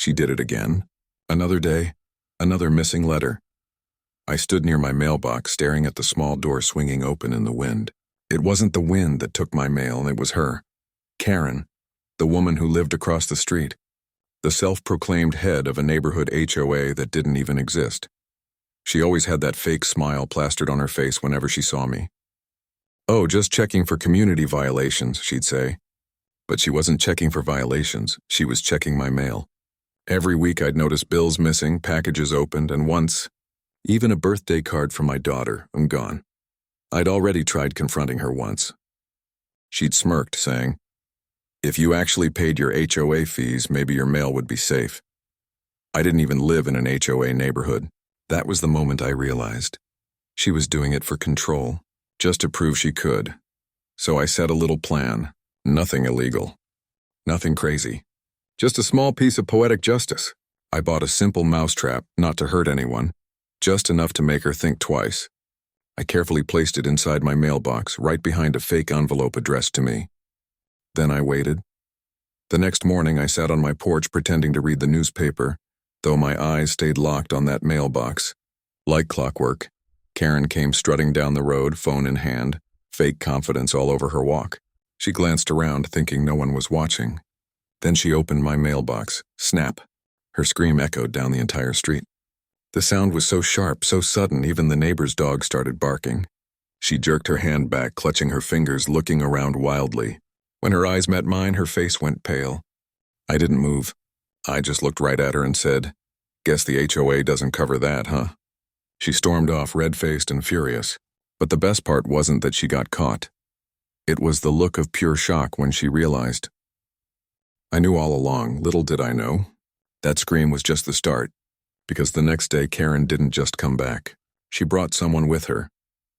She did it again. Another day, another missing letter. I stood near my mailbox staring at the small door swinging open in the wind. It wasn't the wind that took my mail, it was her. Karen, the woman who lived across the street. The self-proclaimed head of a neighborhood HOA that didn't even exist. She always had that fake smile plastered on her face whenever she saw me. "Oh, just checking for community violations," she'd say. But she wasn't checking for violations, she was checking my mail. Every week I'd notice bills missing, packages opened, and once, even a birthday card from my daughter, gone. I'd already tried confronting her once. She'd smirked, saying, "If you actually paid your HOA fees, maybe your mail would be safe." I didn't even live in an HOA neighborhood. That was the moment I realized. She was doing it for control, just to prove she could. So I set a little plan. Nothing illegal. Nothing crazy. Just a small piece of poetic justice. I bought a simple mousetrap, not to hurt anyone, just enough to make her think twice. I carefully placed it inside my mailbox, right behind a fake envelope addressed to me. Then I waited. The next morning I sat on my porch pretending to read the newspaper, though my eyes stayed locked on that mailbox. Like clockwork, Karen came strutting down the road, phone in hand, fake confidence all over her walk. She glanced around, thinking no one was watching. Then she opened my mailbox. Snap. Her scream echoed down the entire street. The sound was so sharp, so sudden, even the neighbor's dog started barking. She jerked her hand back, clutching her fingers, looking around wildly. When her eyes met mine, her face went pale. I didn't move. I just looked right at her and said, "Guess the HOA doesn't cover that, huh?" She stormed off, red-faced and furious. But the best part wasn't that she got caught. It was the look of pure shock when she realized. I knew all along, little did I know. That scream was just the start, because the next day Karen didn't just come back. She brought someone with her,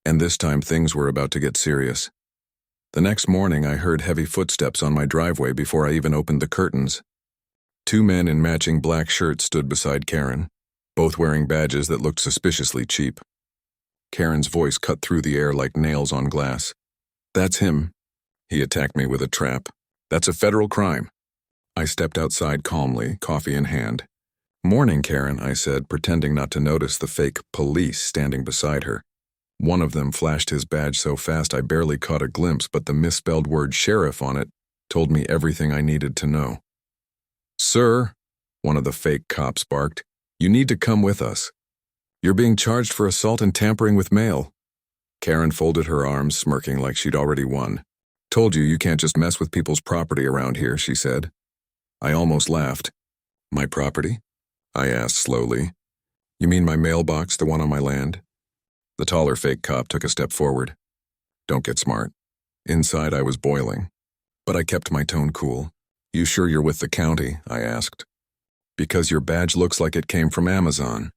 and this time things were about to get serious. The next morning I heard heavy footsteps on my driveway before I even opened the curtains. 2 men in matching black shirts stood beside Karen, both wearing badges that looked suspiciously cheap. Karen's voice cut through the air like nails on glass. "That's him. He attacked me with a trap. That's a federal crime." I stepped outside calmly, coffee in hand. "Morning, Karen," I said, pretending not to notice the fake police standing beside her. One of them flashed his badge so fast I barely caught a glimpse, but the misspelled word sheriff on it told me everything I needed to know. "Sir," one of the fake cops barked, "you need to come with us. You're being charged for assault and tampering with mail." Karen folded her arms, smirking like she'd already won. "Told you can't just mess with people's property around here," she said. I almost laughed. "My property?" I asked slowly. "You mean my mailbox, the one on my land?" The taller fake cop took a step forward. "Don't get smart." Inside I was boiling, but I kept my tone cool. "You sure you're with the county?" I asked. "Because your badge looks like it came from Amazon."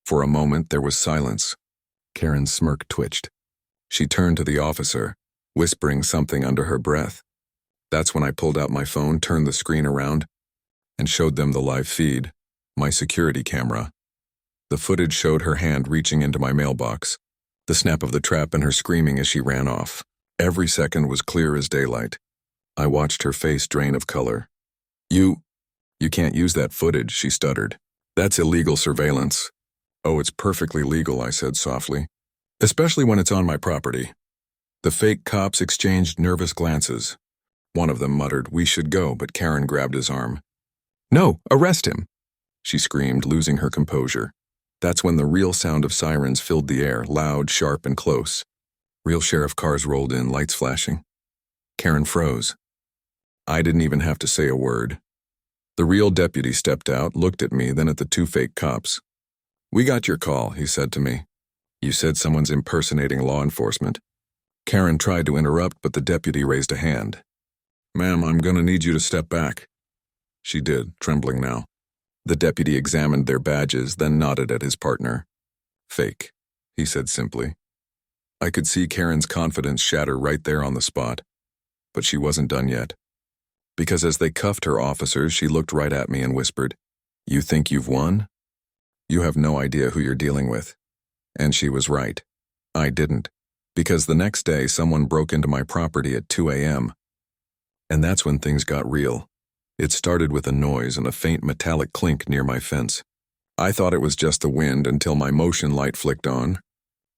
For a moment there was silence. Karen's smirk twitched. She turned to the officer, whispering something under her breath. That's when I pulled out my phone, turned the screen around, and showed them the live feed, my security camera. The footage showed her hand reaching into my mailbox, the snap of the trap and her screaming as she ran off. Every second was clear as daylight. I watched her face drain of color. You can't use that footage," she stuttered. "That's illegal surveillance." "Oh, it's perfectly legal," I said softly. "Especially when it's on my property." The fake cops exchanged nervous glances. One of them muttered, "We should go," but Karen grabbed his arm. "No, arrest him!" she screamed, losing her composure. That's when the real sound of sirens filled the air, loud, sharp, and close. Real sheriff cars rolled in, lights flashing. Karen froze. I didn't even have to say a word. The real deputy stepped out, looked at me, then at the 2 fake cops. "We got your call," he said to me. "You said someone's impersonating law enforcement." Karen tried to interrupt, but the deputy raised a hand. "Ma'am, I'm gonna need you to step back." She did, trembling now. The deputy examined their badges, then nodded at his partner. "Fake," he said simply. I could see Karen's confidence shatter right there on the spot. But she wasn't done yet. Because as they cuffed her officers, she looked right at me and whispered, "You think you've won? You have no idea who you're dealing with." And she was right. I didn't. Because the next day, someone broke into my property at 2 a.m. And that's when things got real. It started with a noise and a faint metallic clink near my fence. I thought it was just the wind until my motion light flicked on.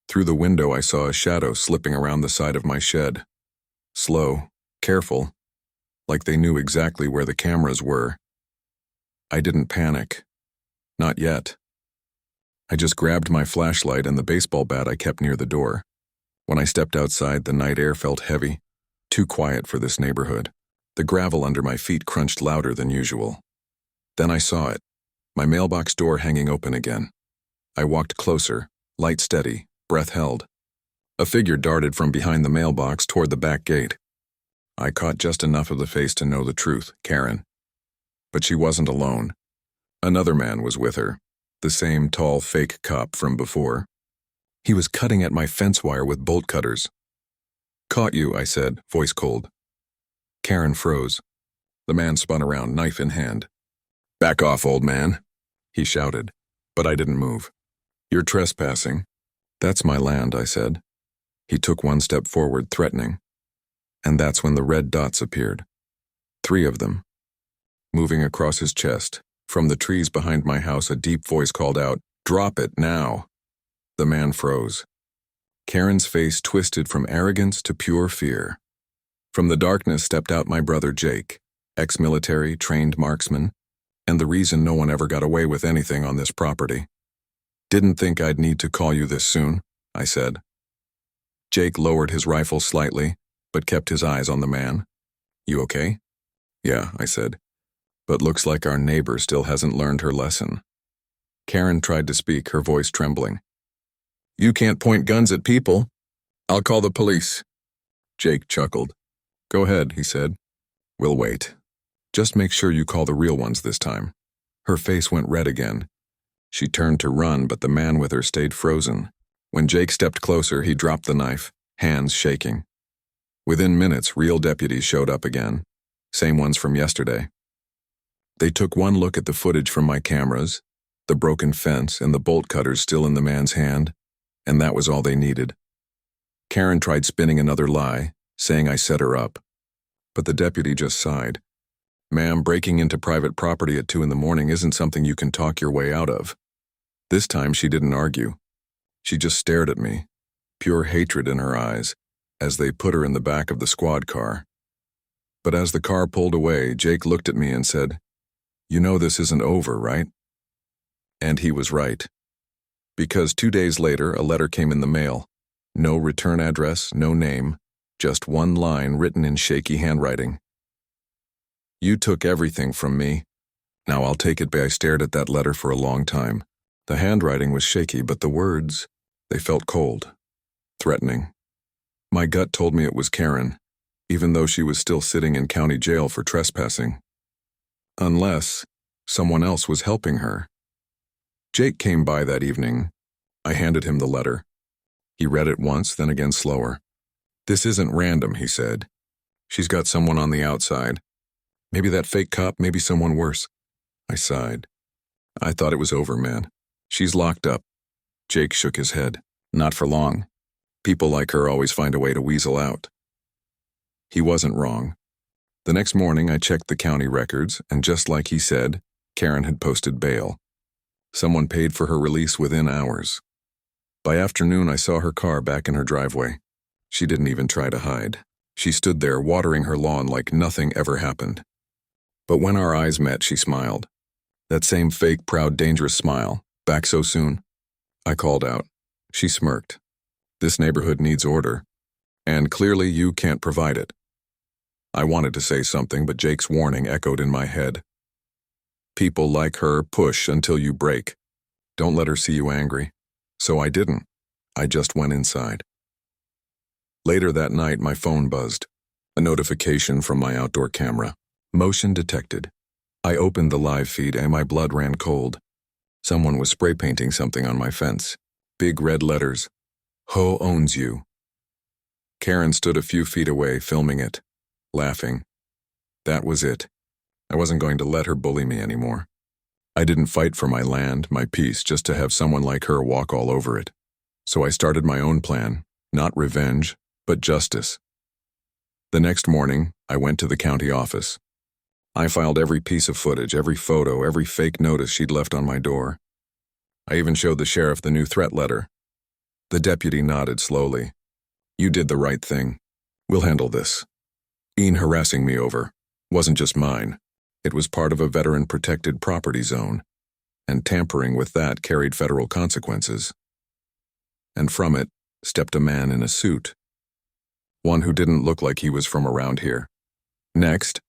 Through the window I saw a shadow slipping around the side of my shed. Slow, careful, like they knew exactly where the cameras were. I didn't panic. Not yet. I just grabbed my flashlight and the baseball bat I kept near the door. When I stepped outside, the night air felt heavy, too quiet for this neighborhood. The gravel under my feet crunched louder than usual. Then I saw it, my mailbox door hanging open again. I walked closer, light steady, breath held. A figure darted from behind the mailbox toward the back gate. I caught just enough of the face to know the truth, Karen. But she wasn't alone. Another man was with her, the same tall fake cop from before. He was cutting at my fence wire with bolt cutters. "Caught you," I said, voice cold. Karen froze. The man spun around, knife in hand. "Back off, old man," he shouted, but I didn't move. "You're trespassing." "That's my land," I said. He took one step forward, threatening. And that's when the red dots appeared. 3 of them. Moving across his chest, from the trees behind my house, a deep voice called out, "Drop it now." The man froze. Karen's face twisted from arrogance to pure fear. From the darkness stepped out my brother Jake, ex-military, trained marksman, and the reason no one ever got away with anything on this property. "Didn't think I'd need to call you this soon," I said. Jake lowered his rifle slightly, but kept his eyes on the man. "You okay?" "Yeah," I said. "But looks like our neighbor still hasn't learned her lesson." Karen tried to speak, her voice trembling. "You can't point guns at people. I'll call the police." Jake chuckled. "Go ahead," he said. "We'll wait. Just make sure you call the real ones this time." Her face went red again. She turned to run, but the man with her stayed frozen. When Jake stepped closer, he dropped the knife, hands shaking. Within minutes, real deputies showed up again, same ones from yesterday. They took one look at the footage from my cameras, the broken fence and the bolt cutters still in the man's hand, and that was all they needed. Karen tried spinning another lie, saying I set her up. But the deputy just sighed. "Ma'am, breaking into private property at 2 in the morning isn't something you can talk your way out of." This time she didn't argue. She just stared at me, pure hatred in her eyes, as they put her in the back of the squad car. But as the car pulled away, Jake looked at me and said, "You know this isn't over, right?" And he was right. Because 2 days later, a letter came in the mail. No return address, no name, just one line written in shaky handwriting. "You took everything from me. Now I'll take it back." I stared at that letter for a long time. The handwriting was shaky, but the words, they felt cold, threatening. My gut told me it was Karen, even though she was still sitting in county jail for trespassing. Unless someone else was helping her. Jake came by that evening. I handed him the letter. He read it once, then again slower. "This isn't random," he said. "She's got someone on the outside. Maybe that fake cop, maybe someone worse." I sighed. "I thought it was over, man. She's locked up." Jake shook his head. "Not for long. People like her always find a way to weasel out." He wasn't wrong. The next morning I checked the county records, and just like he said, Karen had posted bail. Someone paid for her release within hours. By afternoon I saw her car back in her driveway. She didn't even try to hide. She stood there watering her lawn like nothing ever happened. But when our eyes met, she smiled. That same fake, proud, dangerous smile. "Back so soon?" I called out. She smirked. "This neighborhood needs order, and clearly you can't provide it." I wanted to say something, but Jake's warning echoed in my head. "People like her push until you break. Don't let her see you angry." So I didn't. I just went inside. Later that night, my phone buzzed. A notification from my outdoor camera. Motion detected. I opened the live feed and my blood ran cold. Someone was spray painting something on my fence. Big red letters. "Ho owns you." Karen stood a few feet away, filming it, laughing. That was it. I wasn't going to let her bully me anymore. I didn't fight for my land, my peace, just to have someone like her walk all over it. So I started my own plan, not revenge, but justice. The next morning, I went to the county office. I filed every piece of footage, every photo, every fake notice she'd left on my door. I even showed the sheriff the new threat letter. The deputy nodded slowly. You did the right thing. We'll handle this. Ian harassing me over wasn't just mine. It was part of a veteran-protected property zone, and tampering with that carried federal consequences. And from it stepped a man in a suit. One who didn't look like he was from around here. Next,